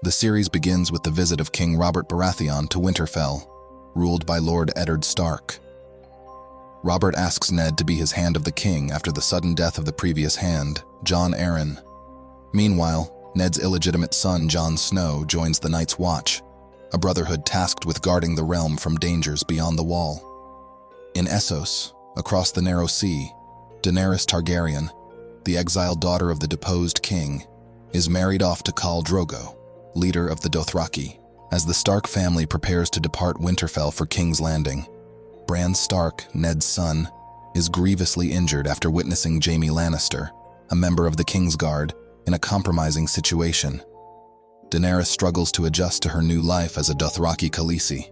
The series begins with the visit of King Robert Baratheon to Winterfell, ruled by Lord Eddard Stark. Robert asks Ned to be his Hand of the King after the sudden death of the previous Hand, Jon Arryn. Meanwhile, Ned's illegitimate son, Jon Snow, joins the Night's Watch, a brotherhood tasked with guarding the realm from dangers beyond the Wall. In Essos, across the Narrow Sea, Daenerys Targaryen, the exiled daughter of the deposed king, is married off to Khal Drogo, leader of the Dothraki. As the Stark family prepares to depart Winterfell for King's Landing, Bran Stark, Ned's son, is grievously injured after witnessing Jaime Lannister, a member of the Kingsguard, in a compromising situation. Daenerys struggles to adjust to her new life as a Dothraki Khaleesi.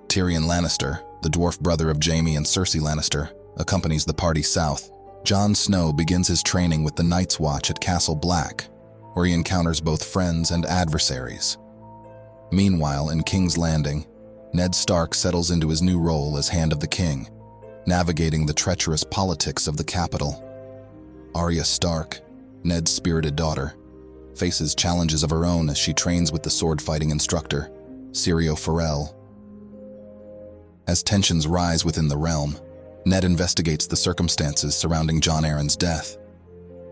Tyrion Lannister, the dwarf brother of Jaime and Cersei Lannister, accompanies the party south. Jon Snow begins his training with the Night's Watch at Castle Black, where he encounters both friends and adversaries. Meanwhile, in King's Landing, Ned Stark settles into his new role as Hand of the King, navigating the treacherous politics of the capital. Arya Stark, Ned's spirited daughter, faces challenges of her own as she trains with the sword-fighting instructor, Syrio Forel. As tensions rise within the realm, Ned investigates the circumstances surrounding Jon Arryn's death.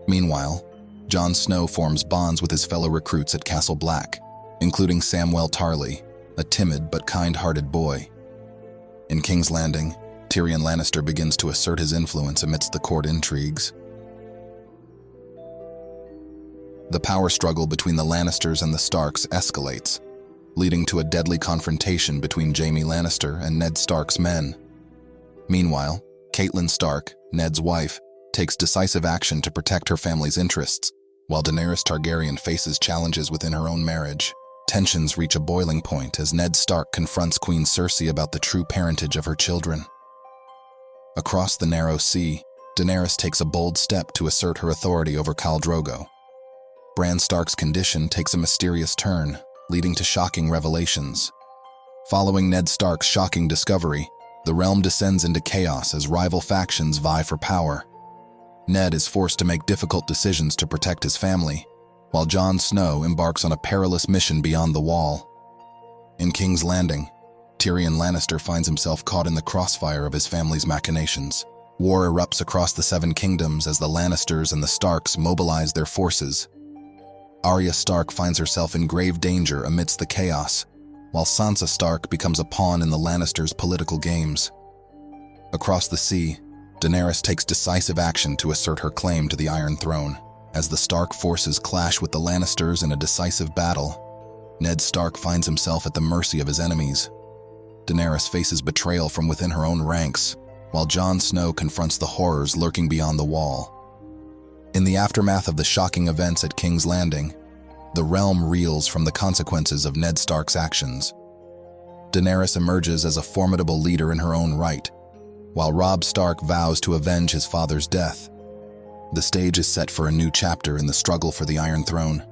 Meanwhile, Jon Snow forms bonds with his fellow recruits at Castle Black, including Samwell Tarly, a timid but kind-hearted boy. In King's Landing, Tyrion Lannister begins to assert his influence amidst the court intrigues. The power struggle between the Lannisters and the Starks escalates, leading to a deadly confrontation between Jaime Lannister and Ned Stark's men. Meanwhile, Catelyn Stark, Ned's wife, takes decisive action to protect her family's interests, while Daenerys Targaryen faces challenges within her own marriage. Tensions reach a boiling point as Ned Stark confronts Queen Cersei about the true parentage of her children. Across the Narrow Sea, Daenerys takes a bold step to assert her authority over Khal Drogo. Bran Stark's condition takes a mysterious turn, leading to shocking revelations. Following Ned Stark's shocking discovery, the realm descends into chaos as rival factions vie for power. Ned is forced to make difficult decisions to protect his family, while Jon Snow embarks on a perilous mission beyond the Wall. In King's Landing, Tyrion Lannister finds himself caught in the crossfire of his family's machinations. War erupts across the Seven Kingdoms as the Lannisters and the Starks mobilize their forces. Arya Stark finds herself in grave danger amidst the chaos, while Sansa Stark becomes a pawn in the Lannisters' political games. Across the sea, Daenerys takes decisive action to assert her claim to the Iron Throne. As the Stark forces clash with the Lannisters in a decisive battle, Ned Stark finds himself at the mercy of his enemies. Daenerys faces betrayal from within her own ranks, while Jon Snow confronts the horrors lurking beyond the Wall. In the aftermath of the shocking events at King's Landing, the realm reels from the consequences of Ned Stark's actions. Daenerys emerges as a formidable leader in her own right, while Robb Stark vows to avenge his father's death. The stage is set for a new chapter in the struggle for the Iron Throne.